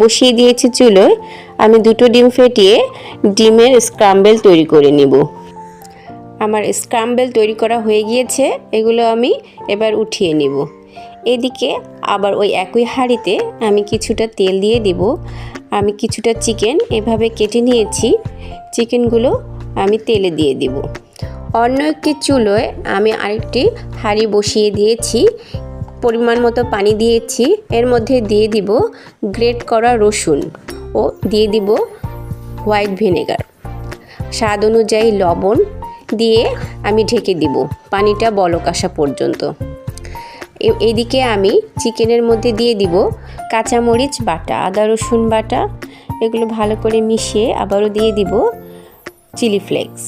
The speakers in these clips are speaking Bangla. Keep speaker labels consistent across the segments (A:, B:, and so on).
A: বসিয়ে দিয়েছি চুলোয়। আমি 2টো ডিম ফেটিয়ে ডিমের স্ক্রাম্বল তৈরি করে নিব। আমার স্ক্রাম্বল তৈরি করা হয়ে গিয়েছে, এগুলো আমি এবার উঠিয়ে নিব। এদিকে আবার ওই একই হাঁড়িতে আমি কিছুটা তেল দিয়ে দিব। আমি কিছুটা চিকেন এভাবে কেটে নিয়েছি, চিকেনগুলো আমি তেলে দিয়ে দিব। অন্য একটি চুলোয় আমি আরেকটি হাঁড়ি বসিয়ে দিয়েছি, পরিমাণ মতো পানি দিয়েছি। এর মধ্যে দিয়ে দিব গ্রেট করা রসুন ও দিয়ে দিব হোয়াইট ভিনেগার, স্বাদ অনুযায়ী লবণ দিয়ে আমি ঢেকে দিব পানিটা বলক আসা পর্যন্ত। এদিকে আমি চিকেনের মধ্যে দিয়ে দিব কাঁচামরিচ বাটা, আদা রসুন বাটা, এগুলো ভালো করে মিশিয়ে আবারও দিয়ে দিব চিলি ফ্লেক্স।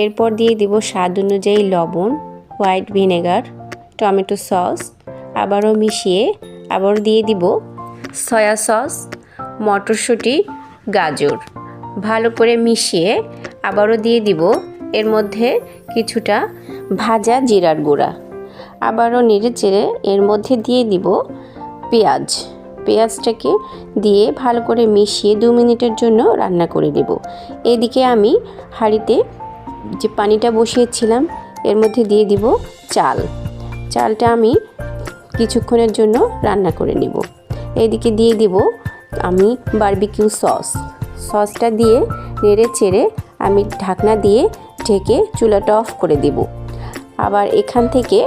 A: এরপর দিয়ে দিব স্বাদ অনুযায়ী লবণ, হোয়াইট ভিনেগার, টমেটো সস, আবারও মিশিয়ে আবারও দিয়ে দিব সয়া সস, মটরশুঁটি, গাজর, ভালো করে মিশিয়ে আবারও দিয়ে দিব এর মধ্যে কিছুটা ভাজা জিরার গুঁড়া। আবারও নেড়ে চেড়ে এর মধ্যে দিয়ে দিব পেঁয়াজটাকে দিয়ে ভালো করে মিশিয়ে 2 মিনিটের জন্য রান্না করে নেব। এদিকে আমি হাঁড়িতে যে পানিটা বসিয়েছিলাম এর মধ্যে দিয়ে দিব চালটা আমি কিছুক্ষণের জন্য রান্না করে নেব। এদিকে দিয়ে দিব আমি বারবিকিউ সসটা দিয়ে নেড়ে চেড়ে আমি ঢাকনা দিয়ে ঢেকে চুলাটা অফ করে দেব। আবার এখান থেকে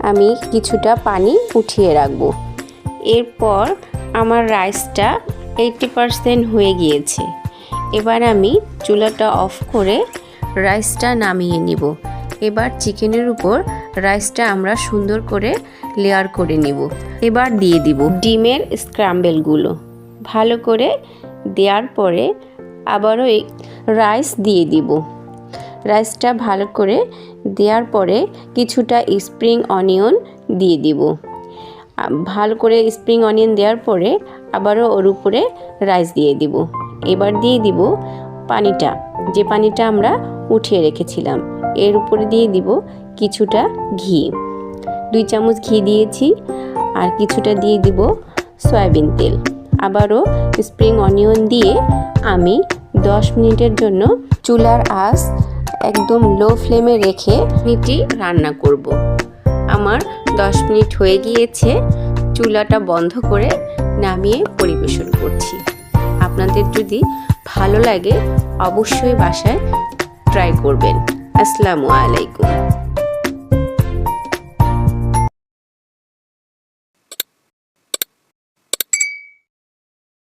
A: আমি কিছুটা পানি উঠিয়ে রাখবো। এরপর আমার রাইসটা 80% হয়ে গিয়েছে। এবার আমি চুলাটা অফ করে রাইসটা নামিয়ে নিব। এবার চিকেনের উপর রাইসটা আমরা সুন্দর করে লেয়ার করে নিব। এবার দিয়ে দিব ডিমের স্ক্রাম্বলগুলো, ভালো করে দেওয়ার পরে আবারও এই রাইস দিয়ে দিব। রাইসটা ভালো করে দেওয়ার পরে কিছুটা স্প্রিং অনিয়ন দিয়ে দিব। ভালো করে স্প্রিং অনিয়ন দেওয়ার পরে আবারও ওর উপরে রাইস দিয়ে দিব। এবার দিয়ে দিব যে পানিটা আমরা উঠিয়ে রেখেছিলাম। এর উপরে দিয়ে দিব কিছুটা ঘি, 2 চামচ ঘি দিয়েছি, আর কিছুটা দিয়ে দিব সয়াবিন তেল। আবারও স্প্রিং অনিয়ন দিয়ে আমি 10 মিনিটের জন্য চুলার আঁচ একদম লো ফ্লেমে রেখে রান্না করব। আমার 10 মিনিট হয়ে গিয়েছে, চুলাটা বন্ধ করে নামিয়ে পরিবেশন করছি। আপনাদের যদি ভালো লাগে অবশ্যই বাসায় ট্রাই করবেন। আসসালামু আলাইকুম।